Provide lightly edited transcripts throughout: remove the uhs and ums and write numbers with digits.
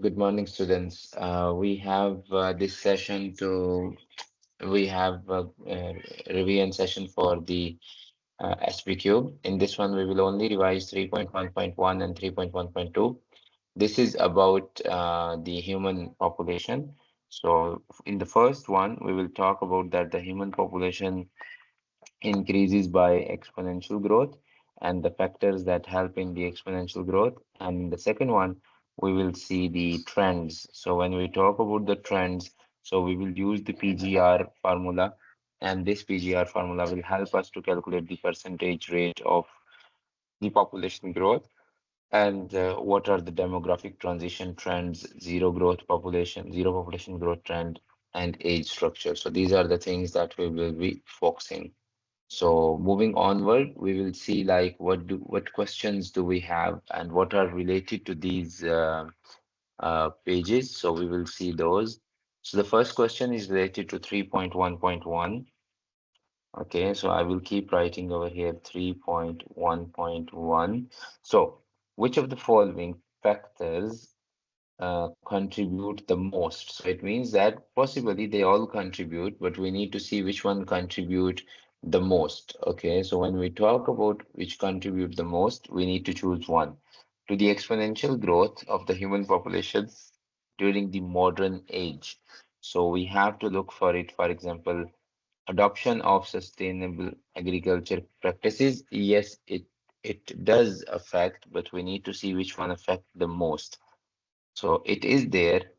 Good morning, students. We have this session to we have revision session for the SB Cube. In this one, we will only revise 3.1.1 and 3.1.2. This is about the human population. So, in the first one, we will talk about that the human population increases by exponential growth and the factors that help in the exponential growth. And in the second one, we will see the trends. So when we talk about the trends, so we will use the PGR formula, and this PGR formula will help us to calculate the percentage rate of the population growth and what are the demographic transition trends, zero population growth trend, and age structure. So these are the things that we will be focusing. So moving onward, we will see like what questions do we have and what are related to these pages. So we will see those. So the first question is related to 3.1.1. Okay, so I will keep writing over here 3.1.1. So which of the following factors contribute the most? So it means that possibly they all contribute, but we need to see which one contribute the most. Okay, so when we talk about which contribute the most, we need to choose one. To the exponential growth of the human population during the modern age. So we have to look for it, for example, adoption of sustainable agriculture practices. Yes, it does affect, but we need to see which one affect the most. So it is there.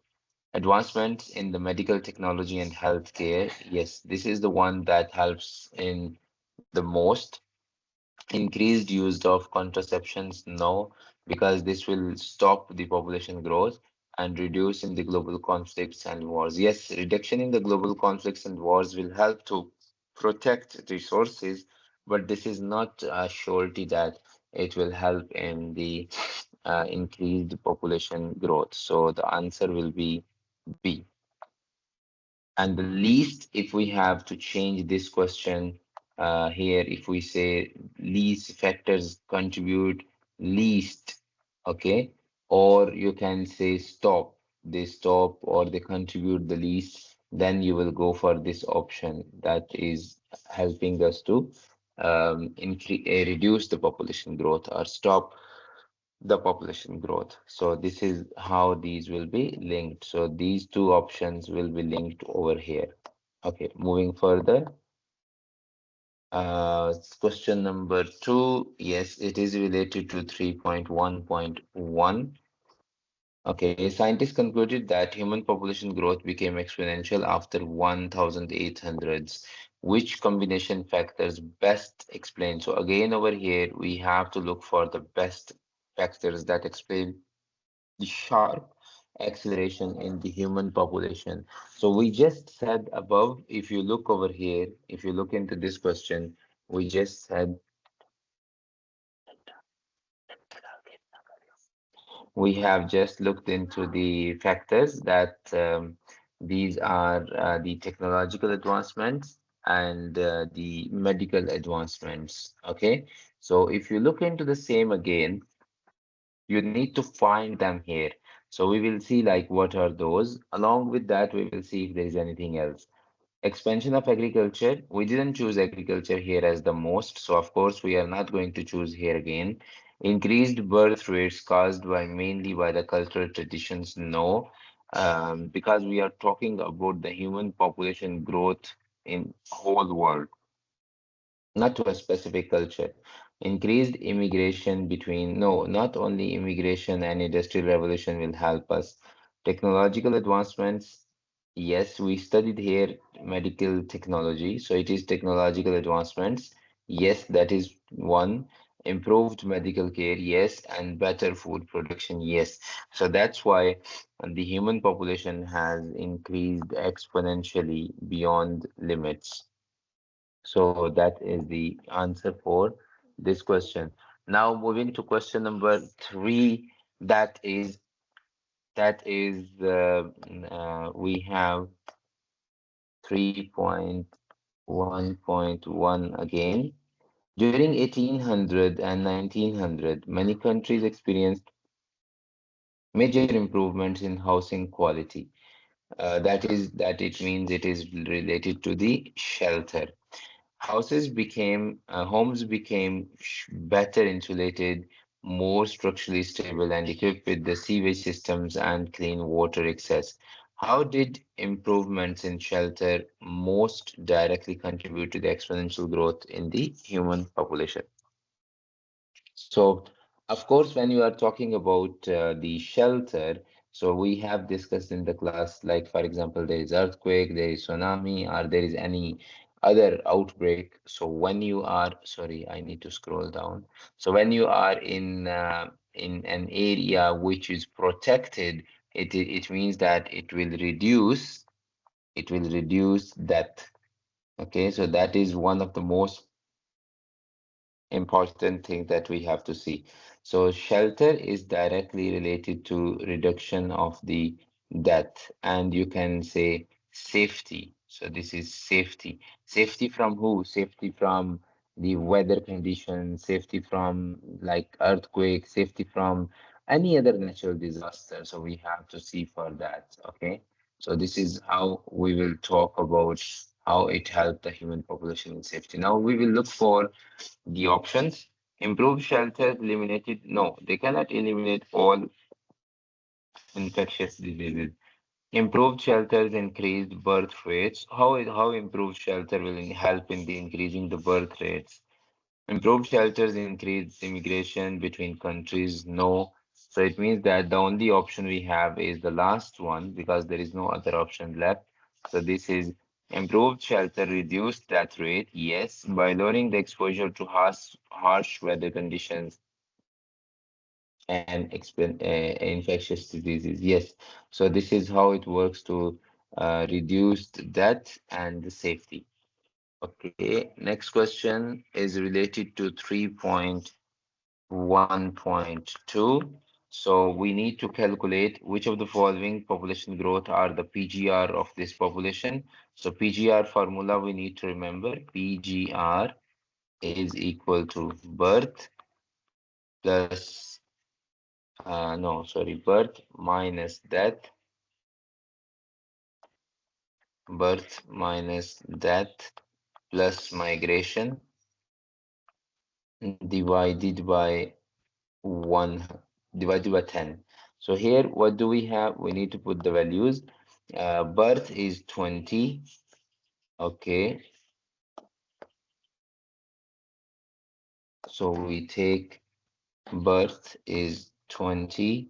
Advancements in the medical technology and healthcare. Yes, this is the one that helps in the most. Increased use of contraceptions, no, because this will stop the population growth and reduce in the global conflicts and wars. Yes, reduction in the global conflicts and wars will help to protect resources, but this is not a surety that it will help in the increased population growth. So the answer will be B. And the least, if we have to change this question here, if we say least factors contribute least, okay, or you can say stop, they stop or they contribute the least, then you will go for this option that is helping us to reduce the population growth or stop the population growth. So this is how these will be linked. So these two options will be linked over here. Okay, moving further. Question number two. Yes, it is related to 3.1.1. Okay, scientists concluded that human population growth became exponential after 1800s. Which combination factors best explain? So again, over here, we have to look for the best factors that explain the sharp acceleration in the human population. So we just said above, if you look over here, if you look into this question, we just said we have just looked into the factors that these are the technological advancements and the medical advancements. Okay, so if you look into the same again, you need to find them here. So we will see like what are those. Along with that, we will see if there is anything else. Expansion of agriculture. We didn't choose agriculture here as the most, so of course we are not going to choose here again. Increased birth rates caused by mainly by the cultural traditions. No, because we are talking about the human population growth in whole world, not to a specific culture. Increased immigration between, no, not only immigration and industrial revolution will help us. Technological advancements, yes, we studied here medical technology, so it is technological advancements. Yes, that is one. Improved medical care, yes, and better food production, yes. So that's why the human population has increased exponentially beyond limits. So that is the answer for this question. Now moving to question number three, that is we have 3.1.1 again. During 1800 and 1900, many countries experienced Major improvements in housing quality. That it means it is related to the shelter. Homes became better insulated, more structurally stable, and equipped with the sewage systems and clean water access. How did improvements in shelter most directly contribute to the exponential growth in the human population? So, of course, when you are talking about the shelter, so we have discussed in the class, like for example, there is earthquake, there is tsunami, or there is any other outbreak. So when you are, sorry, I need to scroll down. So when you are in an area which is protected, it means that it will reduce death. Okay, so that is one of the most important thing that we have to see. So shelter is directly related to reduction of the death, and you can say safety. So this is safety. Safety from who? Safety from the weather conditions, safety from like earthquake, safety from any other natural disaster. So we have to see for that. Okay. So this is how we will talk about how it helped the human population in safety. Now we will look for the options. Improved shelters eliminated. No, they cannot eliminate all infectious diseases. Improved shelters increased birth rates. How improved shelter will help in the increasing the birth rates? Improved shelters increase immigration between countries. No. So it means that the only option we have is the last one because there is no other option left. So this is improved shelter reduced death rate. Yes, by lowering the exposure to harsh weather conditions and infectious diseases. Yes. So this is how it works to reduce the death and the safety. Okay. Next question is related to 3.1.2. So we need to calculate which of the following population growth are the PGR of this population. So PGR formula we need to remember. PGR is equal to birth plus, no, sorry, birth minus death, birth minus death plus migration divided by 1 divided by 10. So here, what do we have? We need to put the values. Birth is 20. Okay, so we take birth is 20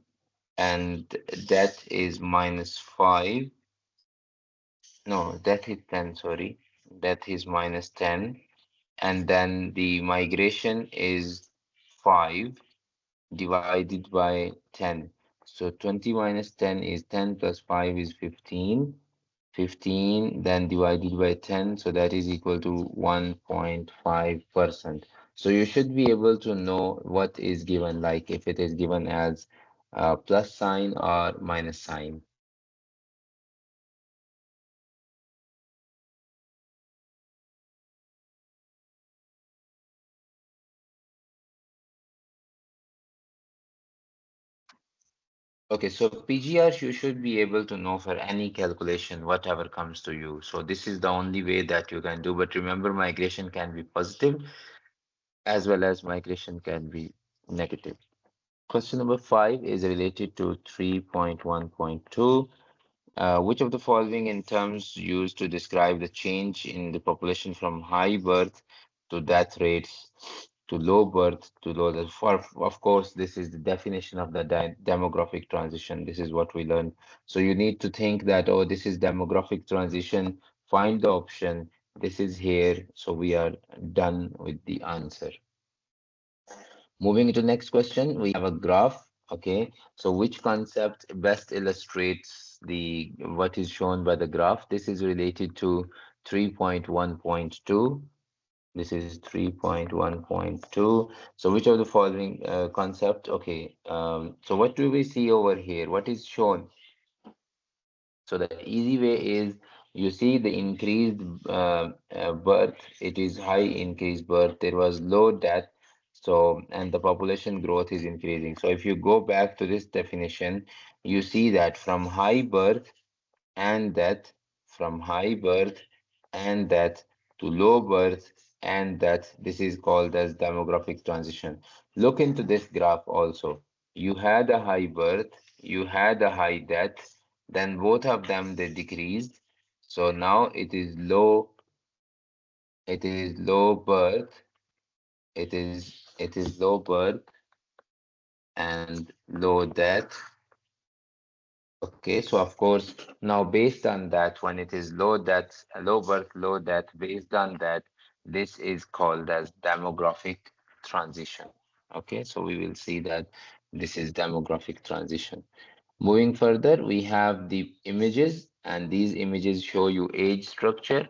and death is minus 5. No, death is 10, sorry. Death is minus 10. And then the migration is 5 divided by 10. So 20 minus 10 is 10 plus 5 is 15. 15 then divided by 10, so that is equal to 1.5%. So you should be able to know what is given, like if it is given as plus sign or minus sign. Okay, so PGR you should be able to know for any calculation, whatever comes to you. So this is the only way that you can do. But remember, migration can be positive as well as migration can be negative. Question number 5 is related to 3.1.2. Which of the following in terms used to describe the change in the population from high birth to death rates to low birth to low death? Of course, this is the definition of the demographic transition. This is what we learned. So you need to think that, oh, this is demographic transition. Find the option. This is here. So we are done with the answer. Moving to next question, we have a graph. Okay, so which concept best illustrates the what is shown by the graph? This is related to 3.1.2. This is 3.1.2. So which of the following concept? Okay, so what do we see over here? What is shown? So the easy way is you see the increased birth. It is high increased birth. There was low death. So, and the population growth is increasing. So if you go back to this definition, you see that from high birth and death, from high birth and death to low birth and death, this is called as demographic transition. Look into this graph also. You had a high birth, you had a high death, then both of them they decreased. So now it is low birth, it is low birth and low death. Okay, so of course, now based on that, when it is low death, low birth, low death, based on that, this is called as demographic transition. Okay, so we will see that this is demographic transition. Moving further, we have the images, and these images show you age structure.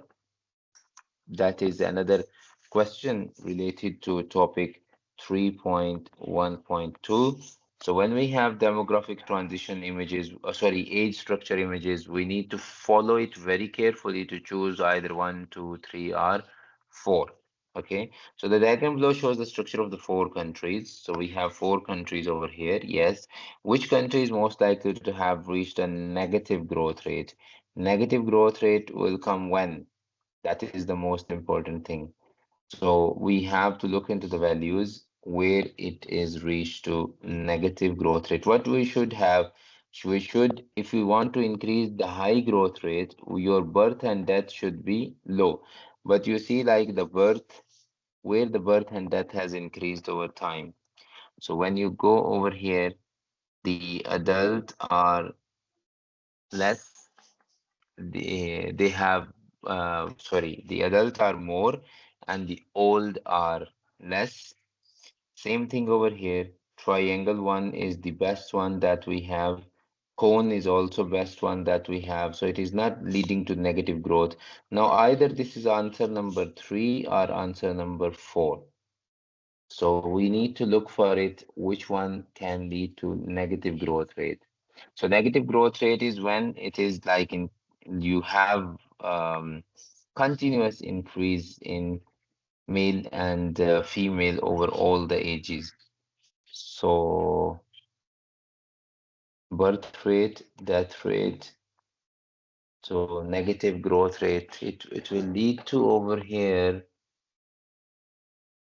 That is another question related to topic 3.1.2. So when we have demographic transition images, sorry, age structure images, we need to follow it very carefully to choose either one, two, three, or four. Okay, so the diagram below shows the structure of the four countries. So we have four countries over here. Yes, which country is most likely to have reached a negative growth rate? Negative growth rate will come when? That is the most important thing. So we have to look into the values where it is reached to negative growth rate. What we should have, we should, if we want to increase the high growth rate, your birth and death should be low. But you see, like the birth, where the birth and death has increased over time. So when you go over here, the adult are less, they have sorry, the adult are more and the old are less. Same thing over here. Triangle one is the best one that we have. Cone is also best one that we have. So it is not leading to negative growth. Now either this is answer number three or answer number four. So we need to look for it, which one can lead to negative growth rate. So negative growth rate is when it is like in you have continuous increase in male and female over all the ages. So birth rate, death rate, so negative growth rate, it will lead to over here.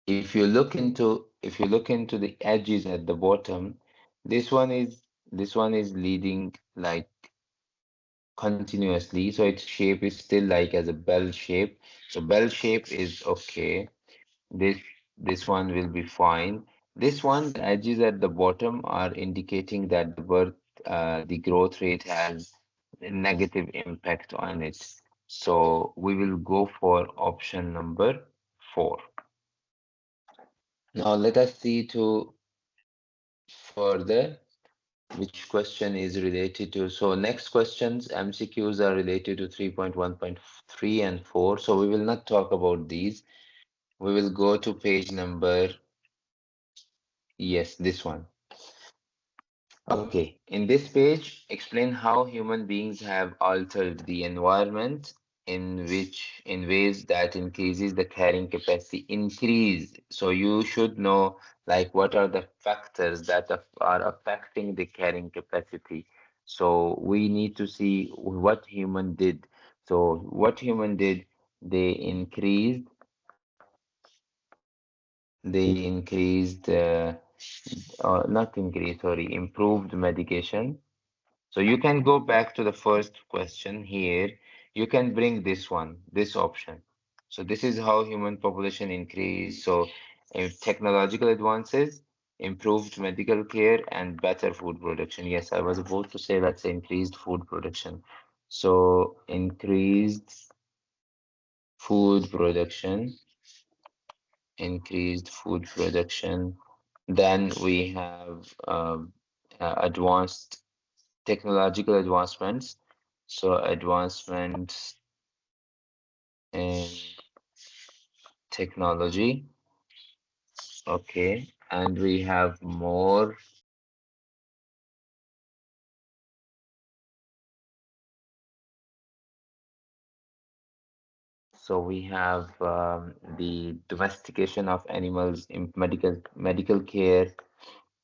If you look into the edges at the bottom, this one is this one is leading like continuously, so its shape is still like as a bell shape. So bell shape is okay. This this one will be fine. This one, the edges at the bottom are indicating that the growth rate has a negative impact on it. So we will go for option number four. Now let us see to further which question is related to. So next questions, MCQs are related to 3.1.3 and 4. So we will not talk about these. We will go to page number, yes, this one. Okay, in this page, explain how human beings have altered the environment in ways that increases the carrying capacity. Increase. So you should know like what are the factors that are affecting the carrying capacity. So we need to see what human did. So what human did, they increased, they increased, not increased, sorry, improved medication. So you can go back to the first question here. You can bring this one, this option. So this is how human population increase. So technological advances, improved medical care, and better food production. Yes, I was about to say let's say increased food production. So increased food production, increased food production. Then we have advanced technological advancements. So advancements in technology. Okay. And we have more. So we have the domestication of animals in medical care.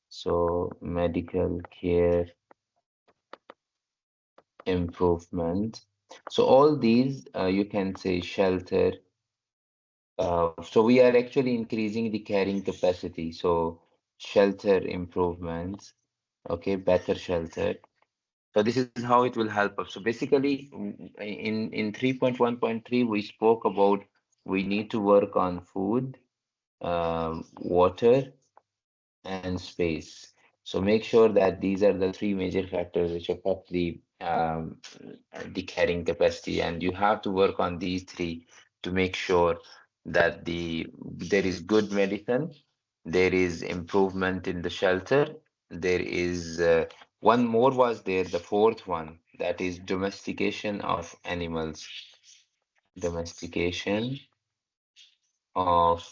So medical care improvement. So all these you can say shelter. So we are actually increasing the carrying capacity. So shelter improvements. Okay, better shelter. So this is how it will help us. So basically, in 3.1.3, we spoke about we need to work on food, water, and space. So make sure that these are the three major factors which affect the carrying capacity, and you have to work on these three to make sure that there is good medicine, there is improvement in the shelter, there is one more was there, the fourth one, that is domestication of animals, domestication of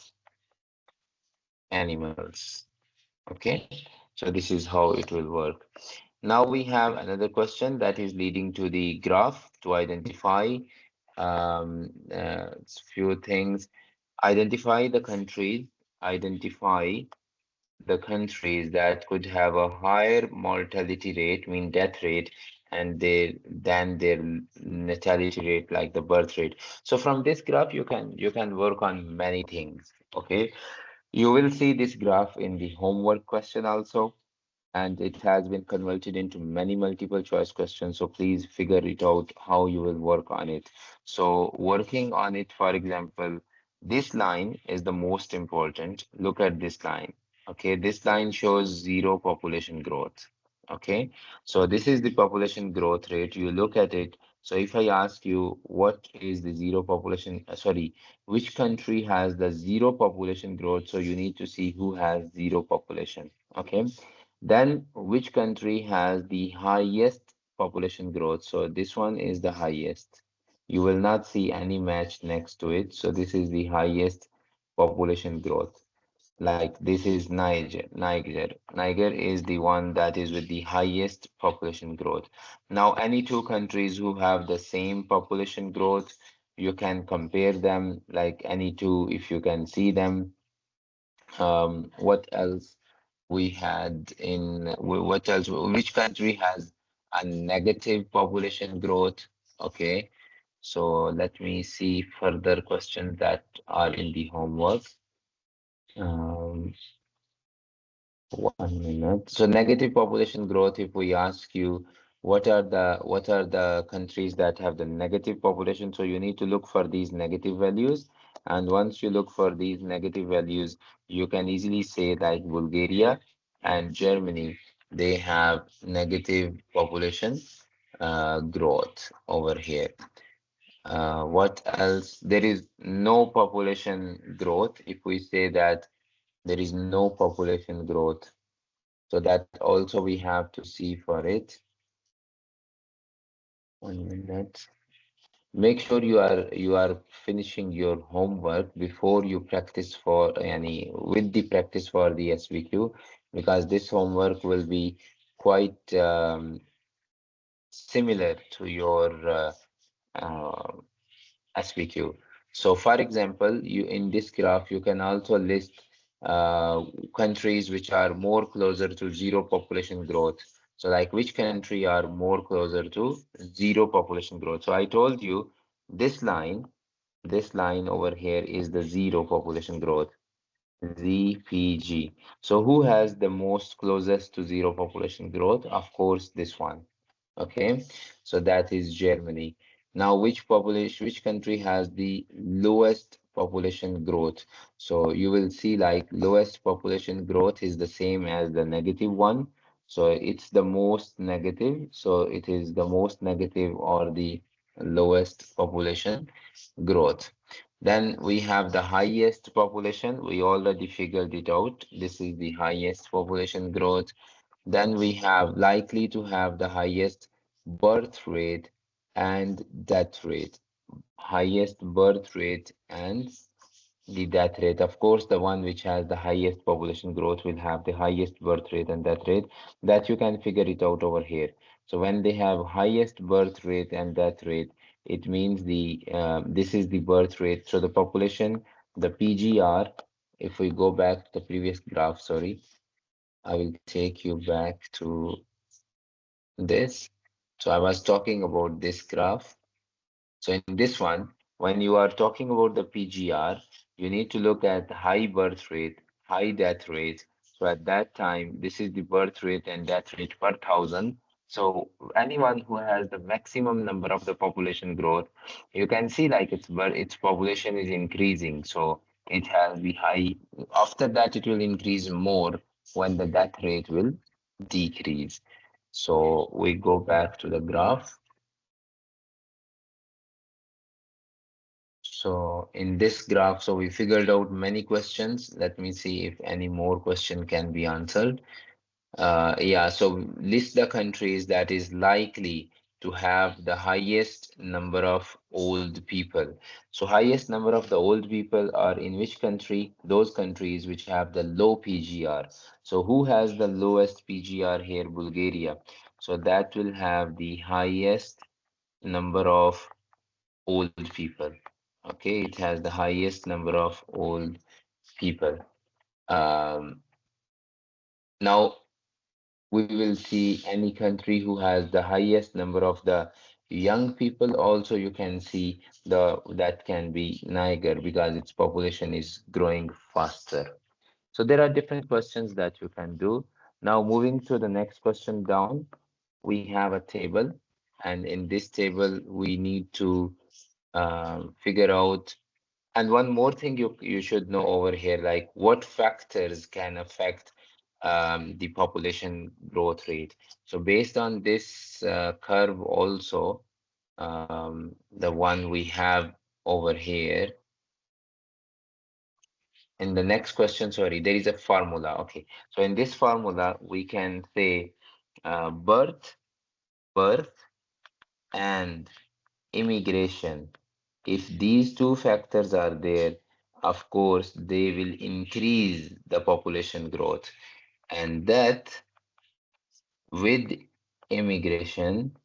animals. Okay, so this is how it will work. Now we have another question that is leading to the graph to identify few things. Identify the countries, identify the countries that could have a higher mortality rate, mean death rate, and than their natality rate, like the birth rate. So from this graph, you can work on many things. Okay, you will see this graph in the homework question also, and it has been converted into many multiple choice questions. So please figure it out how you will work on it. So working on it, for example, this line is the most important. Look at this line. Okay, this line shows zero population growth. Okay, so this is the population growth rate. You look at it. So if I ask you what is the zero population, sorry, which country has the zero population growth? So you need to see who has zero population. Okay, then, which country has the highest population growth? So this one is the highest. You will not see any match next to it. So this is the highest population growth. Like this is Niger. Niger is the one that is with the highest population growth. Now, any two countries who have the same population growth, you can compare them like any two if you can see them. What else we had in what else? Which country has a negative population growth? Okay, so let me see further questions that are in the homework. Um, 1 minute. So negative population growth, if we ask you what are the countries that have the negative population, so you need to look for these negative values. And once you look for these negative values, you can easily say like Bulgaria and Germany, they have negative population growth over here. What else? There is no population growth. If we say that there is no population growth, so that also we have to see for it. 1 minute. Make sure you are finishing your homework before you practice for any with the practice for the SVQ, because this homework will be quite similar to your uh, SVQ. So, for example, you in this graph, you can also list countries which are more closer to zero population growth. So, like which country are more closer to zero population growth? So, I told you this line over here is the zero population growth, ZPG. So, who has the most closest to zero population growth? Of course, this one. Okay, so that is Germany. Now, which country has the lowest population growth? So you will see like lowest population growth is the same as the negative one. So it's the most negative. So it is the most negative or the lowest population growth. Then we have the highest population. We already figured it out. This is the highest population growth. Then we have likely to have the highest birth rate and death rate. Highest birth rate and the death rate. Of course, the one which has the highest population growth will have the highest birth rate and death rate. That you can figure it out over here. So when they have highest birth rate and death rate, it means this is the birth rate. So the population, the PGR, if we go back to the previous graph, sorry, I will take you back to this. So I was talking about this graph. So in this one, when you are talking about the PGR, you need to look at high birth rate, high death rate. So at that time, this is the birth rate and death rate per thousand. So anyone who has the maximum number of the population growth, you can see like its population is increasing. So it has the high. After that, it will increase more when the death rate will decrease. So we go back to the graph. So in this graph, so we figured out many questions. Let me see if any more question can be answered. Yeah, so list the countries that is likely to have the highest number of old people. So highest number of the old people are in which country? Those countries which have the low PGR. So who has the lowest PGR here? Bulgaria. So that will have the highest number of old people. Okay, it has the highest number of old people. Um, Now we will see any country who has the highest number of the young people. Also, you can see that can be Niger because its population is growing faster. So there are different questions that you can do. Now moving to the next question down, we have a table, and in this table we need to figure out. And one more thing you should know over here, like what factors can affect the population growth rate. So based on this curve also, the one we have over here, in the next question, sorry, there is a formula. Okay, so in this formula, we can say birth, and immigration. If these two factors are there, of course, they will increase the population growth. And that with immigration,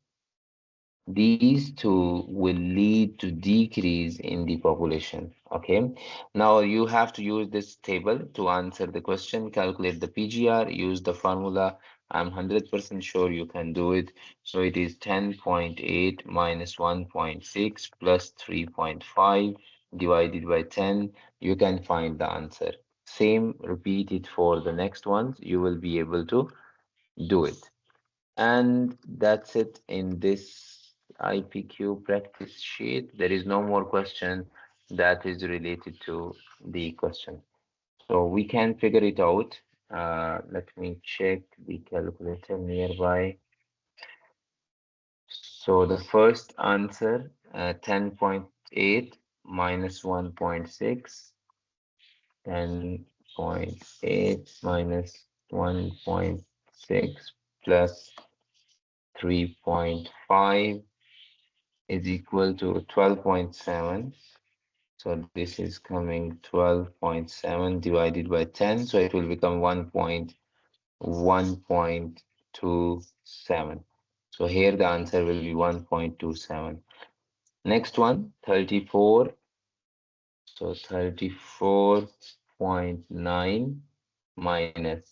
these two will lead to decrease in the population. Okay. Now you have to use this table to answer the question, calculate the PGR, use the formula. I'm 100% sure you can do it. So it is 10.8 minus 1.6 plus 3.5 divided by 10. You can find the answer. Same, repeat it for the next ones. You will be able to do it. And that's it in this IPQ practice sheet. There is no more question that is related to the question. So we can figure it out. Let me check the calculator nearby. So the first answer, 10.8 minus 1.6, 10.8 minus 1.6 plus 3.5 is equal to 12.7. So this is coming 12.7 divided by 10. So it will become 1.27. So here the answer will be 1.27. Next one, 34. So 34.9 minus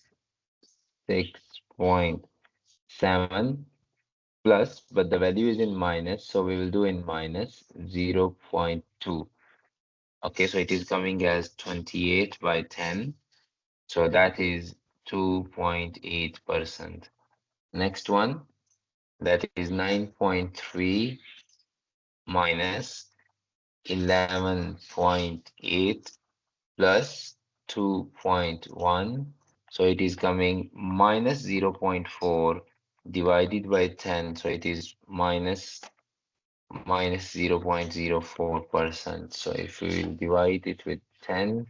6.7 plus, but the value is in minus, so we will do in minus 0.2. Okay, so it is coming as 28 by 10. So that is 2.8%. Next one, that is 9.3 minus 11.8 plus 2.1. So it is coming minus 0.4 divided by 10. So it is minus 0.04%. So if we will divide it with 10,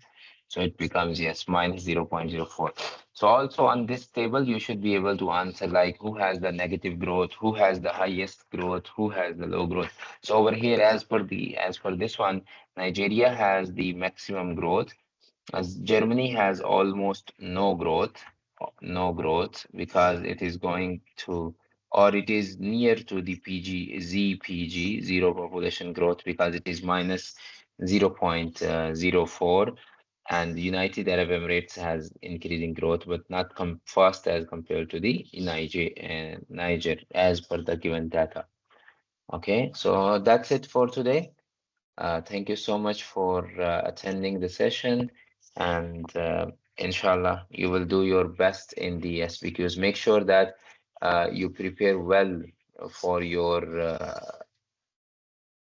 so it becomes, yes, minus 0.04. So also on this table, you should be able to answer like who has the negative growth, who has the highest growth, who has the low growth. So over here, as per this one, Nigeria has the maximum growth, as Germany has almost no growth because it is going to or it is near to the ZPG, zero population growth, because it is minus 0.04, and the United Arab Emirates has increasing growth, but not fast as compared to the Niger, as per the given data. Okay, so that's it for today. Thank you so much for attending the session, and inshallah, you will do your best in the SBQs. Make sure that you prepare well for your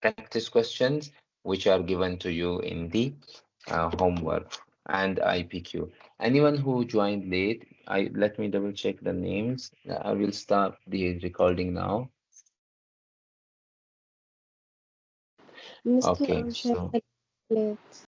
practice questions, which are given to you in the homework and IPQ. Anyone who joined late, let me double check the names. I will stop the recording now. Mr. Okay, Ansher, so late.